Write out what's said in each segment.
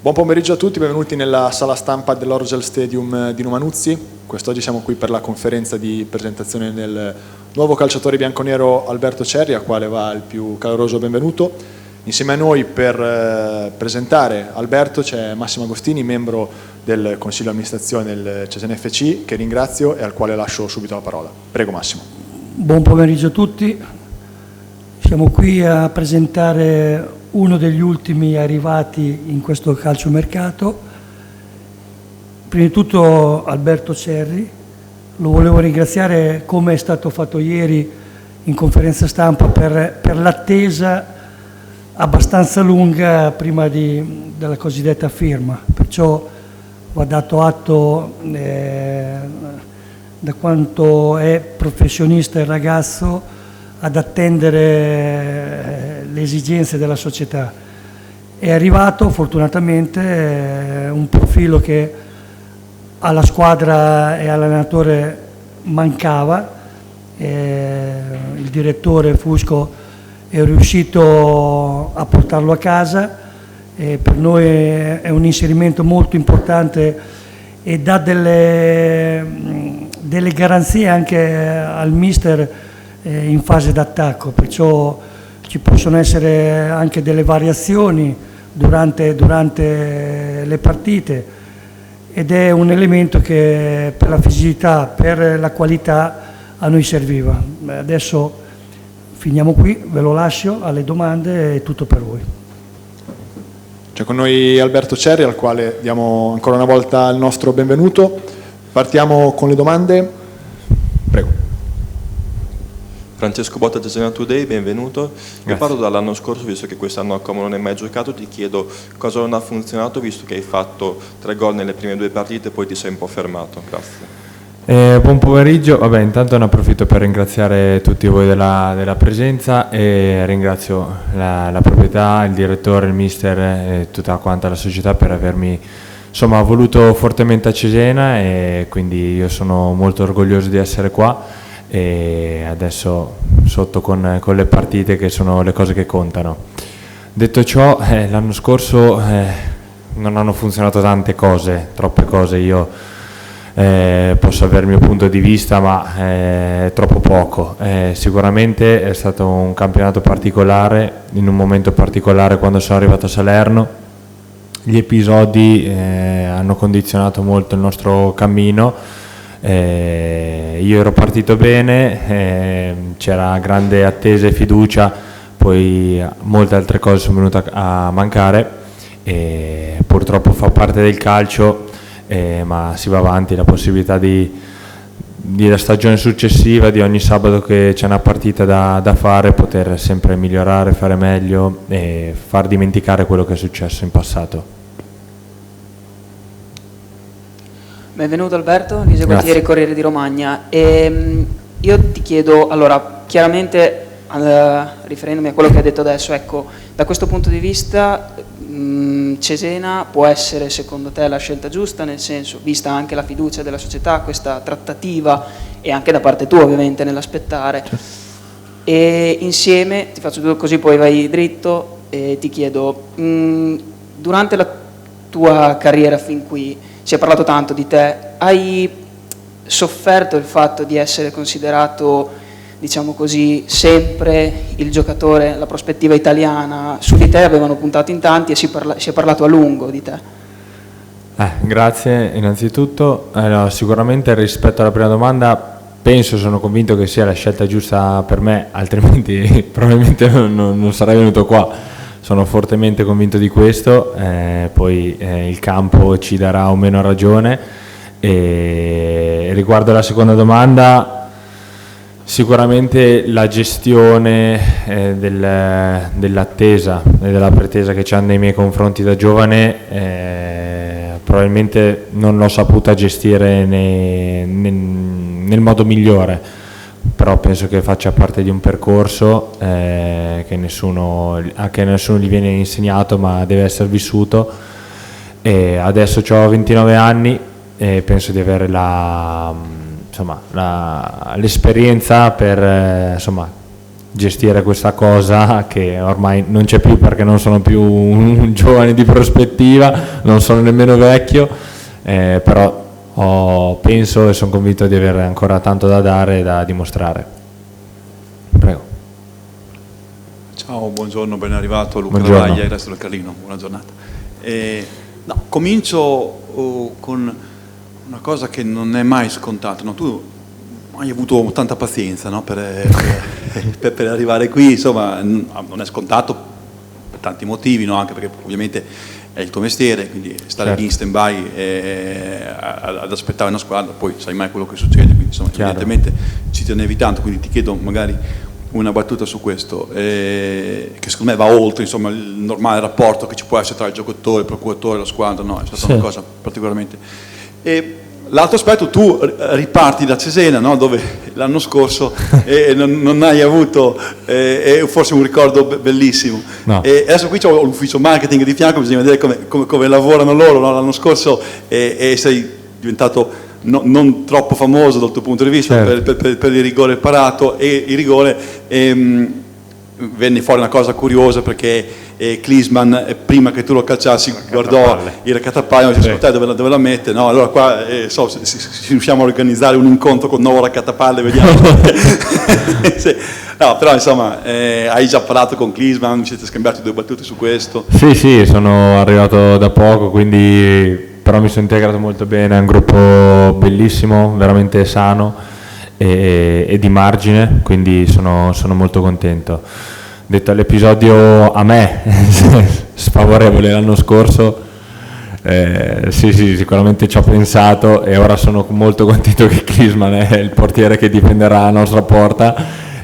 Buon pomeriggio a tutti, benvenuti nella sala stampa dell'Orgel Stadium di Numanuzzi. Quest'oggi siamo qui per la conferenza di presentazione del nuovo calciatore bianconero Alberto Cerri, al quale va il più caloroso benvenuto. Insieme a noi per presentare Alberto c'è Massimo Agostini, membro del Consiglio di amministrazione del Cesena FC, che ringrazio e al quale lascio subito la parola. Prego Massimo. Buon pomeriggio a tutti. Siamo qui a presentare uno degli ultimi arrivati in questo calciomercato. Prima di tutto Alberto Cerri, lo volevo ringraziare come è stato fatto ieri in conferenza stampa per l'attesa abbastanza lunga prima della cosiddetta firma, perciò va dato atto da quanto è professionista il ragazzo ad attendere le esigenze della società. È arrivato fortunatamente un profilo che alla squadra e all'allenatore mancava. Il direttore Fusco è riuscito a portarlo a casa e per noi è un inserimento molto importante e dà delle garanzie anche al mister in fase d'attacco, perciò ci possono essere anche delle variazioni durante le partite ed è un elemento che per la fisicità, per la qualità a noi serviva. Adesso finiamo qui, ve lo lascio alle domande, è tutto per voi. C'è con noi Alberto Cerri, al quale diamo ancora una volta il nostro benvenuto. Partiamo con le domande. Prego. Francesco Botta, Cesena Today, benvenuto. Io parlo dall'anno scorso, visto che quest'anno a Como non hai mai giocato, ti chiedo cosa non ha funzionato, visto che hai fatto 3 gol nelle prime 2 partite e poi ti sei un po' fermato. Grazie. Buon pomeriggio, intanto ne approfitto per ringraziare tutti voi della presenza e ringrazio la proprietà, il direttore, il mister e tutta quanta la società per avermi voluto fortemente a Cesena, e quindi io sono molto orgoglioso di essere qua. E adesso sotto con le partite, che sono le cose che contano. Detto ciò, l'anno scorso non hanno funzionato troppe cose. Io posso avere il mio punto di vista, ma è troppo poco. Sicuramente è stato un campionato particolare, in un momento particolare quando sono arrivato a Salerno. Gli episodi hanno condizionato molto il nostro cammino. Io ero partito bene, c'era grande attesa e fiducia, poi molte altre cose sono venute a mancare e purtroppo fa parte del calcio, ma si va avanti. La possibilità la stagione successiva, di ogni sabato che c'è una partita da fare, poter sempre migliorare, fare meglio e far dimenticare quello che è successo in passato. Benvenuto Alberto, Lise Gualtieri, Corriere di Romagna. Io ti chiedo, allora, chiaramente riferendomi a quello che hai detto adesso, ecco, da questo punto di vista Cesena può essere secondo te la scelta giusta, nel senso, vista anche la fiducia della società, questa trattativa e anche da parte tua ovviamente nell'aspettare. E insieme, ti faccio due così poi vai dritto, e ti chiedo, durante la tua carriera fin qui si è parlato tanto di te, hai sofferto il fatto di essere considerato, diciamo così, sempre il giocatore, la prospettiva italiana? Su di te avevano puntato in tanti e si è parlato a lungo di te. Grazie innanzitutto. Sicuramente rispetto alla prima domanda, sono convinto che sia la scelta giusta per me, altrimenti probabilmente non sarei venuto qua. Sono fortemente convinto di questo, poi il campo ci darà o meno ragione. E riguardo alla seconda domanda, sicuramente la gestione dell'attesa e della pretesa che c'hanno nei miei confronti da giovane, probabilmente non l'ho saputa gestire nel modo migliore. Però penso che faccia parte di un percorso che a nessuno gli viene insegnato, ma deve essere vissuto. E adesso ho 29 anni e penso di avere l'esperienza per gestire questa cosa che ormai non c'è più, perché non sono più un giovane di prospettiva, non sono nemmeno vecchio, però penso e sono convinto di avere ancora tanto da dare e da dimostrare. Prego. Ciao, buongiorno, ben arrivato Luca Buongiorno. Ravaglia e il resto del Carlino, buona giornata. Comincio con una cosa che non è mai scontata, no? Tu hai avuto tanta pazienza, no? per arrivare qui, insomma non è scontato per tanti motivi, no? Anche perché ovviamente è il tuo mestiere, quindi stare lì in stand-by ad aspettare una squadra, poi sai mai quello che succede, quindi insomma evidentemente ci tenevi tanto, quindi ti chiedo magari una battuta su questo, che secondo me va oltre insomma, il normale rapporto che ci può essere tra il giocatore, il procuratore e la squadra, no? È stata una cosa particolarmente... E l'altro aspetto, tu riparti da Cesena, no? Dove l'anno scorso non hai avuto forse un ricordo bellissimo, no. E adesso qui c'ho l'ufficio marketing di fianco, bisogna vedere come lavorano loro, no? L'anno scorso sei diventato non troppo famoso dal tuo punto di vista, certo, per il rigore parato, e il rigore venne fuori una cosa curiosa, perché Klinsmann prima che tu lo calciassi guardò il raccattapalle e disse: te dove la mette? No, allora qua se riusciamo a organizzare un incontro con il nuovo raccattapalle, vediamo. Sì. No, però insomma hai già parlato con Klinsmann, vi siete scambiati 2 battute su questo? Sì, sono arrivato da poco, quindi però mi sono integrato molto bene, è un gruppo bellissimo, veramente sano e di margine, quindi sono molto contento. Detto l'episodio a me sfavorevole l'anno scorso, sì, sicuramente ci ho pensato, e ora sono molto contento che Klinsmann è il portiere che difenderà la nostra porta,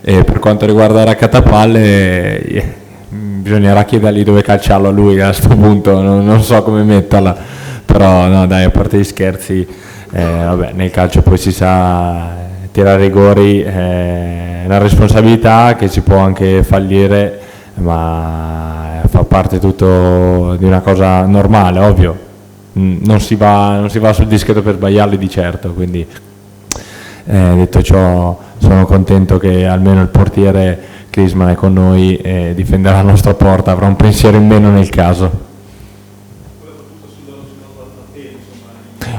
e per quanto riguarda Raccattapalle bisognerà chiedergli dove calciarlo a lui a questo punto, non so come metterla, però no dai, a parte gli scherzi, vabbè, nel calcio poi si sa, tirare rigori è una responsabilità che si può anche fallire, ma fa parte tutto di una cosa normale, ovvio, non si va sul dischetto per sbagliarli di certo, quindi detto ciò sono contento che almeno il portiere Klinsmann è con noi e difenderà la nostra porta, avrà un pensiero in meno nel caso.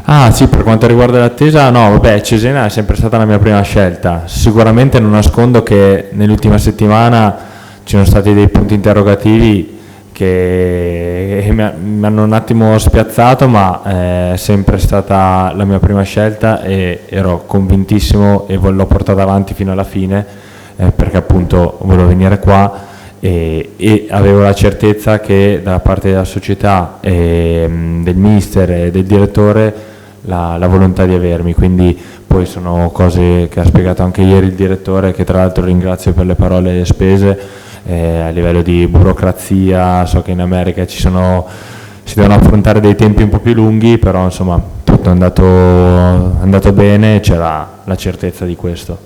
Ah sì, per quanto riguarda l'attesa, no, vabbè, Cesena è sempre stata la mia prima scelta. Sicuramente non nascondo che nell'ultima settimana ci sono stati dei punti interrogativi che mi hanno un attimo spiazzato, ma è sempre stata la mia prima scelta e ero convintissimo e l'ho portata avanti fino alla fine, perché appunto volevo venire qua e avevo la certezza che da parte della società, del mister e del direttore la volontà di avermi, quindi poi sono cose che ha spiegato anche ieri il direttore, che tra l'altro ringrazio per le parole spese, a livello di burocrazia. So che in America si devono affrontare dei tempi un po' più lunghi, però insomma tutto è andato bene e c'era la certezza di questo.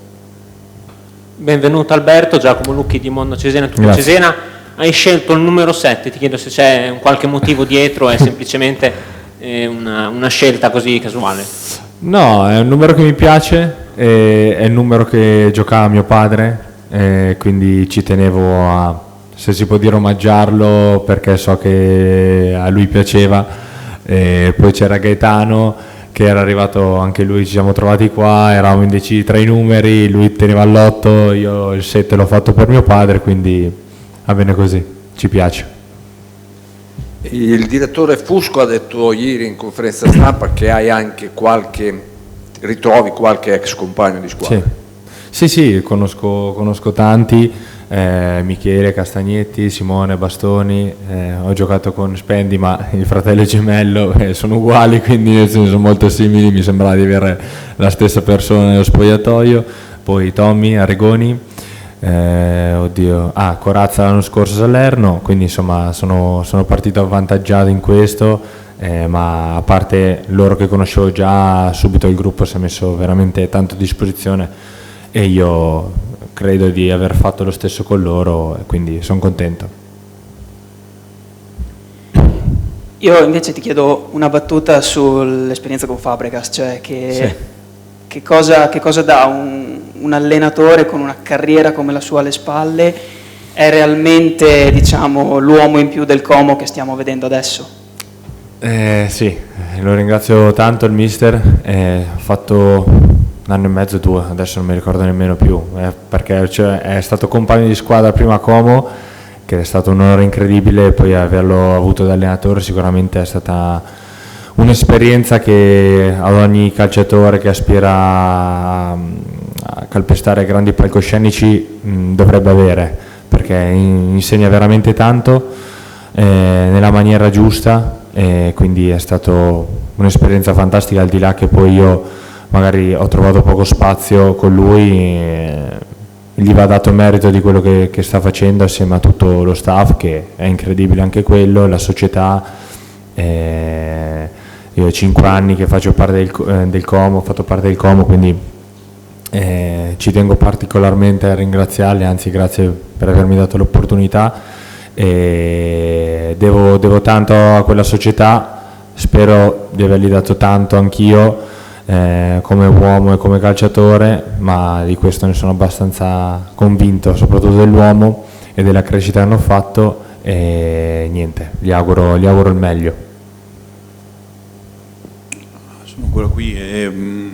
Benvenuto Alberto, Giacomo Lucchi di Mondo Cesena, tutto Grazie. Cesena. Hai scelto il numero 7, ti chiedo se c'è un qualche motivo dietro, è semplicemente una scelta così casuale? No, è un numero che mi piace, è il numero che giocava mio padre, quindi ci tenevo a, se si può dire, omaggiarlo, perché so che a lui piaceva. Poi c'era Gaetano, che era arrivato anche lui, ci siamo trovati qua, eravamo indecisi tra i numeri, lui teneva l'8, io il 7 l'ho fatto per mio padre, quindi va bene così, ci piace. Il direttore Fusco ha detto ieri in conferenza stampa che ritrovi qualche ex compagno di squadra. Sì, conosco tanti, Michele Castagnetti, Simone Bastoni, ho giocato con Spendi, ma il fratello gemello, sono uguali, quindi sono molto simili, mi sembrava di avere la stessa persona nello spogliatoio. Poi Tommy Arregoni, Corazza l'anno scorso a Salerno, quindi insomma sono partito avvantaggiato in questo, ma a parte loro che conoscevo già, subito il gruppo si è messo veramente tanto a disposizione e io credo di aver fatto lo stesso con loro, e quindi sono contento. Io invece ti chiedo una battuta sull'esperienza con Fabregas, cioè che cosa dà un allenatore con una carriera come la sua alle spalle è realmente, diciamo, l'uomo in più del Como che stiamo vedendo adesso? Sì, lo ringrazio tanto il mister, ho fatto un anno e mezzo, 2, adesso non mi ricordo nemmeno più, perché è stato compagno di squadra prima a Como, che è stato un onore incredibile, e poi averlo avuto da allenatore sicuramente è stata un'esperienza che ad ogni calciatore che aspira a calpestare grandi palcoscenici dovrebbe avere, perché insegna veramente tanto nella maniera giusta, e quindi è stato un'esperienza fantastica, al di là che poi io magari ho trovato poco spazio con lui, gli va dato merito di quello che sta facendo assieme a tutto lo staff, che è incredibile anche quello, la società. Io ho 5 anni che faccio parte del Como, ho fatto parte del Como, quindi ci tengo particolarmente a ringraziarli, anzi grazie per avermi dato l'opportunità. Devo tanto a quella società, spero di avergli dato tanto anch'io come uomo e come calciatore, ma di questo ne sono abbastanza convinto, soprattutto dell'uomo e della crescita che hanno fatto, e niente, gli auguro il meglio. Sono quello qui,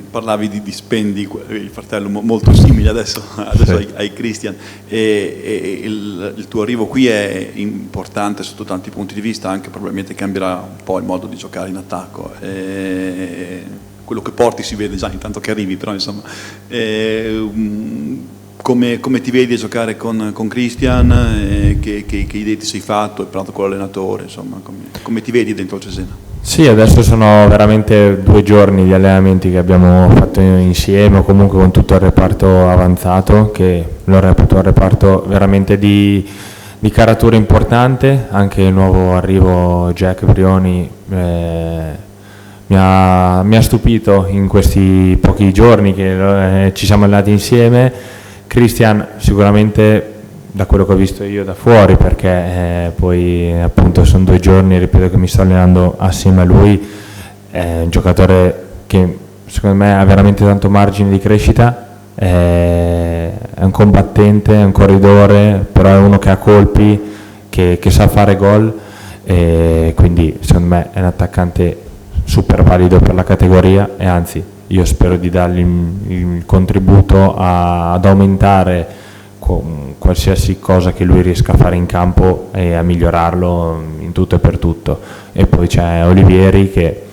parlavi di Spendi, il fratello molto simile adesso sì, ai Christian, e il tuo arrivo qui è importante sotto tanti punti di vista, anche probabilmente cambierà un po' il modo di giocare in attacco. Quello che porti si vede già intanto che arrivi, però insomma come ti vedi a giocare con Christian, che idee ti sei fatto, hai parlato con l'allenatore, insomma come ti vedi dentro il Cesena? Sì, adesso sono veramente 2 giorni di allenamenti che abbiamo fatto insieme, o comunque con tutto il reparto avanzato, che lo reputo un reparto veramente di caratura importante. Anche il nuovo arrivo Jack Brioni mi ha stupito in questi pochi giorni che ci siamo allenati insieme. Christian sicuramente, da quello che ho visto io da fuori, perché poi appunto sono 2 giorni, ripeto, che mi sto allenando assieme a lui, è un giocatore che secondo me ha veramente tanto margine di crescita, è un combattente, è un corridore, però è uno che ha colpi, che sa fare gol, e quindi secondo me è un attaccante super valido per la categoria, e anzi io spero di dargli il contributo ad aumentare qualsiasi cosa che lui riesca a fare in campo e a migliorarlo in tutto e per tutto. E poi c'è Olivieri, che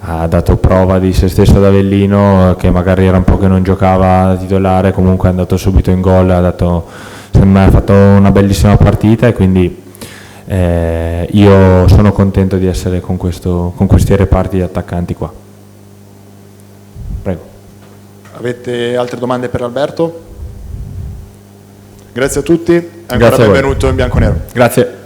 ha dato prova di se stesso ad Avellino, che magari era un po' che non giocava da titolare, comunque è andato subito in gol, secondo me ha fatto una bellissima partita, e quindi io sono contento di essere con questi reparti di attaccanti qua. Prego. Avete altre domande per Alberto? Grazie a tutti, ancora benvenuto in bianconero. Grazie.